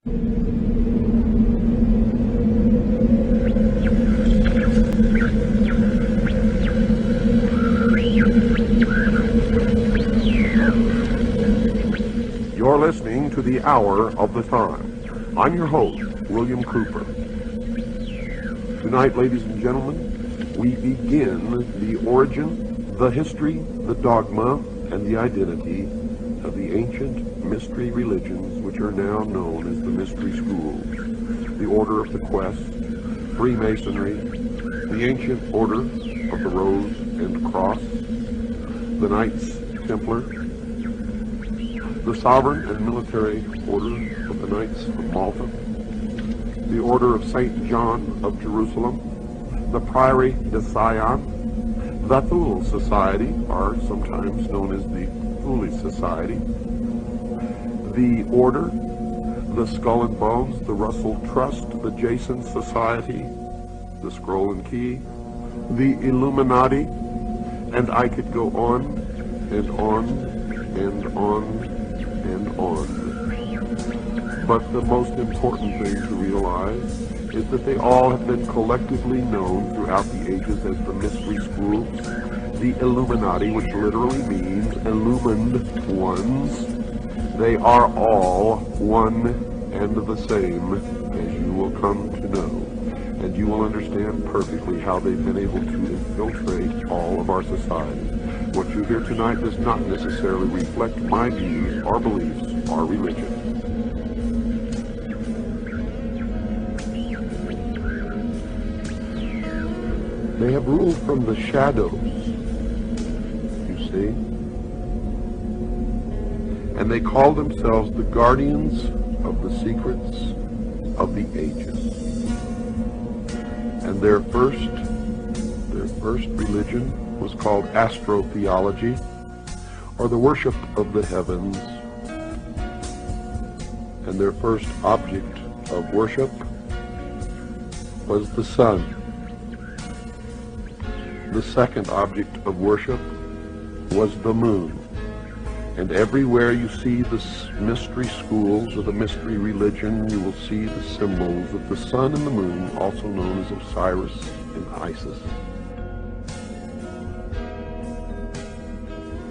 You're listening to the Hour of the Time. I'm your host, William Cooper. Tonight, ladies and gentlemen, we begin the origin, the history, the dogma, and the identity of the ancient mystery religions which are now known as the mystery schools, the Order of the Quest, Freemasonry, the ancient Order of the Rose and Cross, the Knights Templar, the Sovereign and Military Order of the Knights of Malta, the Order of St. John of Jerusalem, the Priory de Sion, the Thule Society, or sometimes known as the Thule Society, the Order, the Skull and Bones, the Russell Trust, the Jason Society, the Scroll and Key, the Illuminati, and I could go on and on and on and on. But the most important thing to realize is that they all have been collectively known throughout the ages as the mystery schools, the Illuminati, which literally means illumined ones. They are all one and the same, as you will come to know. And you will understand perfectly how they've been able to infiltrate all of our society. What you hear tonight does not necessarily reflect my views or beliefs or religion. They have ruled from the shadows, you see, and they call themselves the guardians of the secrets of the ages. And their first religion was called astrotheology, or the worship of the heavens. And their first object of worship was the sun. The second object of worship was the moon. And everywhere you see the mystery schools or the mystery religion, you will see the symbols of the sun and the moon, also known as Osiris and Isis.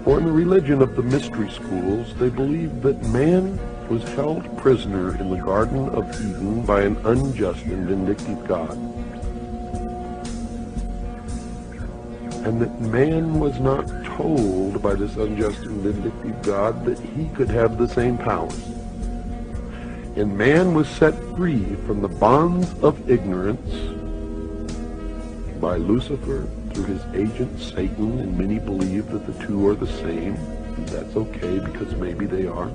For in the religion of the mystery schools, they believed that man was held prisoner in the Garden of Eden by an unjust and vindictive God, and that man was not told by this unjust and vindictive God that he could have the same powers. And man was set free from the bonds of ignorance by Lucifer through his agent Satan, and many believe that the two are the same, and that's okay because maybe they are.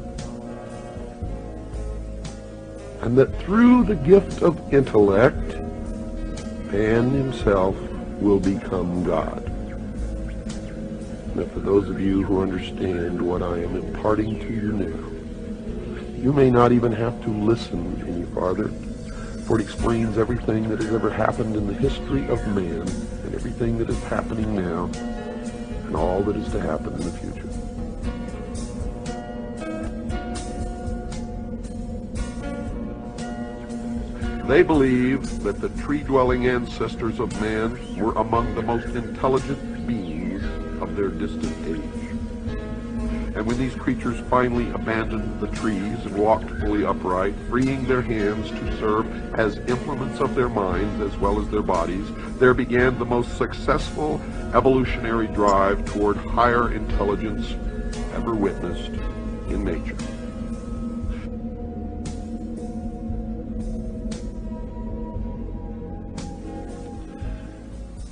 And that through the gift of intellect, man himself will become God. Now, for those of you who understand what I am imparting to you now, you may not even have to listen any farther, for it explains everything that has ever happened in the history of man, and everything that is happening now, and all that is to happen in the future. They believe that the tree-dwelling ancestors of man were among the most intelligent beings of their distant age. And when these creatures finally abandoned the trees and walked fully upright, freeing their hands to serve as implements of their minds as well as their bodies, there began the most successful evolutionary drive toward higher intelligence ever witnessed in nature.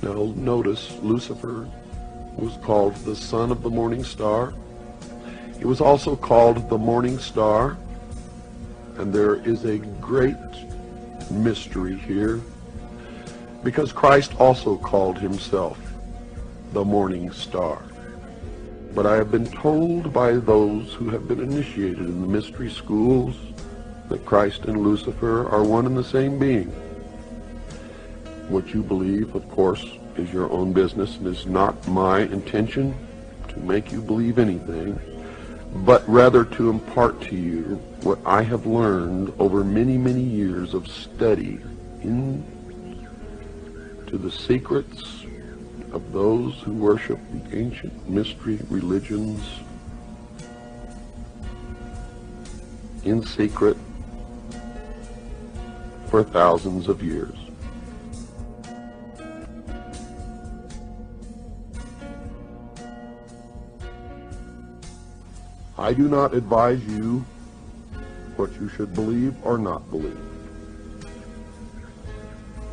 Now notice, Lucifer was called the son of the morning star. He was also called the morning star, and there is a great mystery here, because Christ also called himself the morning star. But I have been told by those who have been initiated in the mystery schools that Christ and Lucifer are one and the same being. What you believe, of course, is your own business, and is not my intention to make you believe anything. but rather to impart to you what I have learned over many, many years of study into the secrets of those who worship the ancient mystery religions in secret for thousands of years. I do not advise you what you should believe or not believe,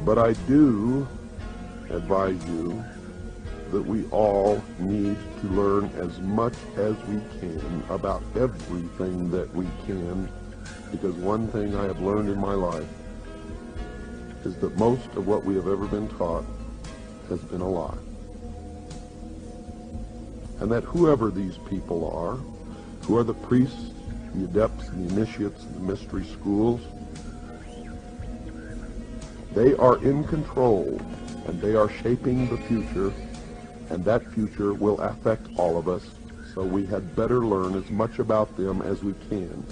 but I do advise you that we all need to learn as much as we can about everything that we can, because one thing I have learned in my life is that most of what we have ever been taught has been a lie. And that whoever these people are, who are the priests, the adepts, and the initiates in the mystery schools, they are in control, and they are shaping the future, and that future will affect all of us, so we had better learn as much about them as we can.